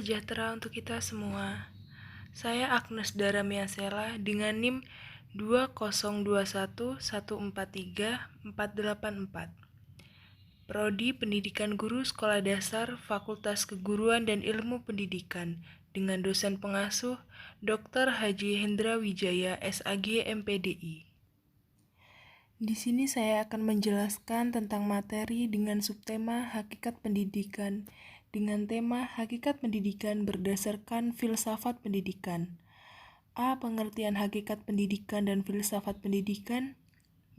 sejahtera untuk kita semua. Saya Agnes Daramiasela dengan NIM 20211434484. Prodi Pendidikan Guru Sekolah Dasar Fakultas Keguruan dan Ilmu Pendidikan dengan dosen pengasuh Dr. Haji Hendra Wijaya SAG MPDI. Di sini saya akan menjelaskan tentang materi dengan subtema Hakikat Pendidikan dengan tema Hakikat Pendidikan berdasarkan filsafat pendidikan. A. Pengertian hakikat pendidikan dan filsafat pendidikan.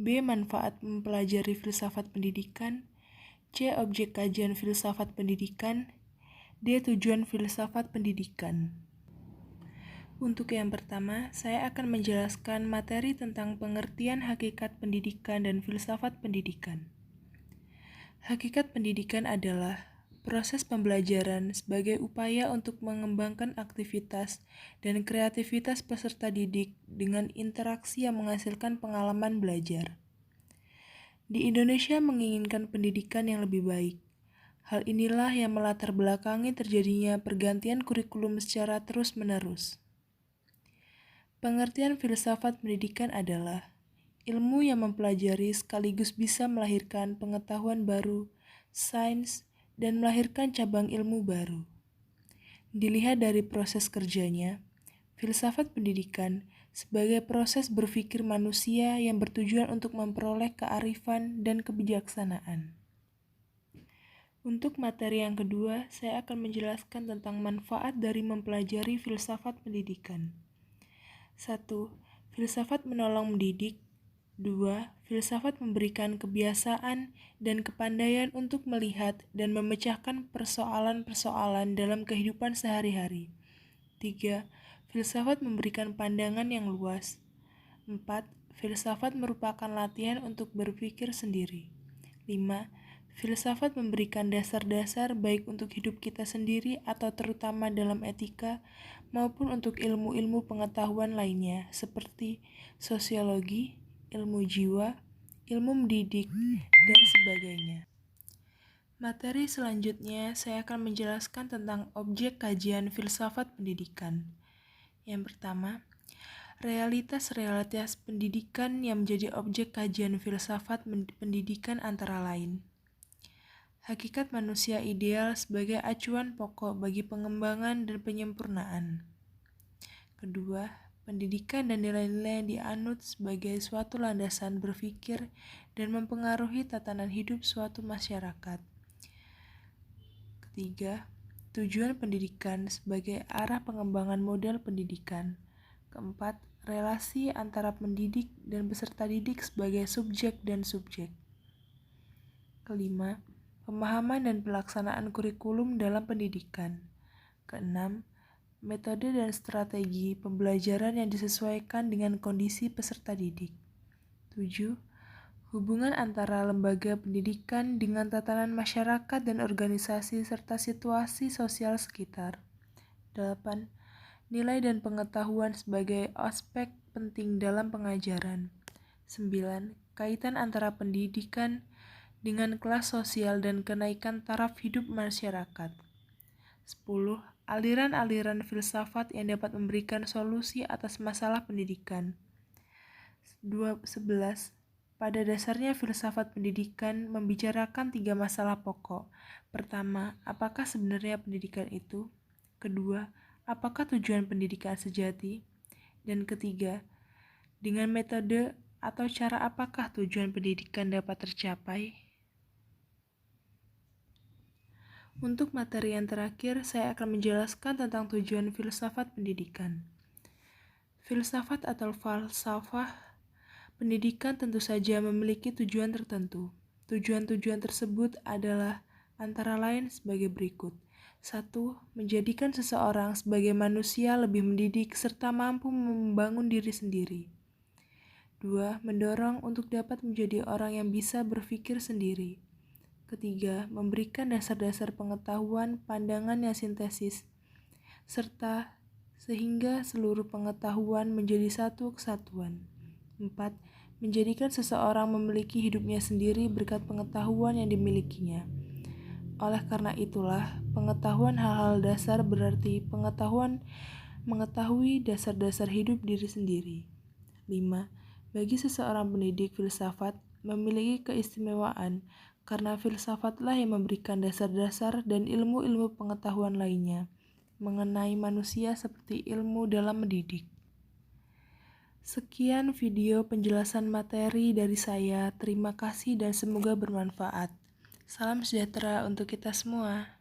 B. Manfaat mempelajari filsafat pendidikan. C. Objek kajian filsafat pendidikan. D. Tujuan filsafat pendidikan. Untuk yang pertama, saya akan menjelaskan materi tentang pengertian hakikat pendidikan dan filsafat pendidikan. Hakikat pendidikan adalah proses pembelajaran sebagai upaya untuk mengembangkan aktivitas dan kreativitas peserta didik dengan interaksi yang menghasilkan pengalaman belajar. Di Indonesia menginginkan pendidikan yang lebih baik. Hal inilah yang melatar belakangi terjadinya pergantian kurikulum secara terus-menerus. Pengertian filsafat pendidikan adalah ilmu yang mempelajari sekaligus bisa melahirkan pengetahuan baru, sains, dan melahirkan cabang ilmu baru. Dilihat dari proses kerjanya, filsafat pendidikan sebagai proses berpikir manusia yang bertujuan untuk memperoleh kearifan dan kebijaksanaan. Untuk materi yang kedua, saya akan menjelaskan tentang manfaat dari mempelajari filsafat pendidikan. 1. Filsafat menolong mendidik. 2. Filsafat memberikan kebiasaan dan kepandaian untuk melihat dan memecahkan persoalan-persoalan dalam kehidupan sehari-hari. 3. Filsafat memberikan pandangan yang luas. 4. Filsafat merupakan latihan untuk berpikir sendiri. 5. Filsafat memberikan dasar-dasar baik untuk hidup kita sendiri atau terutama dalam etika maupun untuk ilmu-ilmu pengetahuan lainnya seperti sosiologi, ilmu jiwa, ilmu mendidik, dan sebagainya. Materi selanjutnya saya akan menjelaskan tentang objek kajian filsafat pendidikan. Yang pertama, realitas-realitas pendidikan yang menjadi objek kajian filsafat pendidikan antara lain. Hakikat manusia ideal sebagai acuan pokok bagi pengembangan dan penyempurnaan. Kedua, pendidikan dan nilai-nilai yang dianut sebagai suatu landasan berpikir dan mempengaruhi tatanan hidup suatu masyarakat. Ketiga, tujuan pendidikan sebagai arah pengembangan model pendidikan. Keempat, relasi antara pendidik dan peserta didik sebagai subjek dan subjek. Kelima, pemahaman dan pelaksanaan kurikulum dalam pendidikan. Keenam, metode dan strategi pembelajaran yang disesuaikan dengan kondisi peserta didik. 7. Hubungan antara lembaga pendidikan dengan tatanan masyarakat dan organisasi serta situasi sosial sekitar. 8. Nilai dan pengetahuan sebagai aspek penting dalam pengajaran. 9. Kaitan antara pendidikan dengan kelas sosial dan kenaikan taraf hidup masyarakat. 10. Aliran-aliran filsafat yang dapat memberikan solusi atas masalah pendidikan. 11. Pada dasarnya filsafat pendidikan membicarakan 3 masalah pokok. Pertama, apakah sebenarnya pendidikan itu? Kedua, apakah tujuan pendidikan sejati? Dan ketiga, dengan metode atau cara apakah tujuan pendidikan dapat tercapai? Untuk materi yang terakhir, saya akan menjelaskan tentang tujuan filsafat pendidikan. Filsafat atau falsafah pendidikan tentu saja memiliki tujuan tertentu. Tujuan-tujuan tersebut adalah antara lain sebagai berikut. 1. Menjadikan seseorang sebagai manusia lebih mendidik serta mampu membangun diri sendiri. 2. Mendorong untuk dapat menjadi orang yang bisa berpikir sendiri. Ketiga, memberikan dasar-dasar pengetahuan, pandangan yang sintesis, serta sehingga seluruh pengetahuan menjadi satu kesatuan. 4. Menjadikan seseorang memiliki hidupnya sendiri berkat pengetahuan yang dimilikinya. Oleh karena itulah, pengetahuan hal-hal dasar berarti mengetahui dasar-dasar hidup diri sendiri. 5. Bagi seseorang pendidik filsafat memiliki keistimewaan karena filsafatlah yang memberikan dasar-dasar dan ilmu-ilmu pengetahuan lainnya mengenai manusia seperti ilmu dalam mendidik. Sekian video penjelasan materi dari saya. Terima kasih dan semoga bermanfaat. Salam sejahtera untuk kita semua.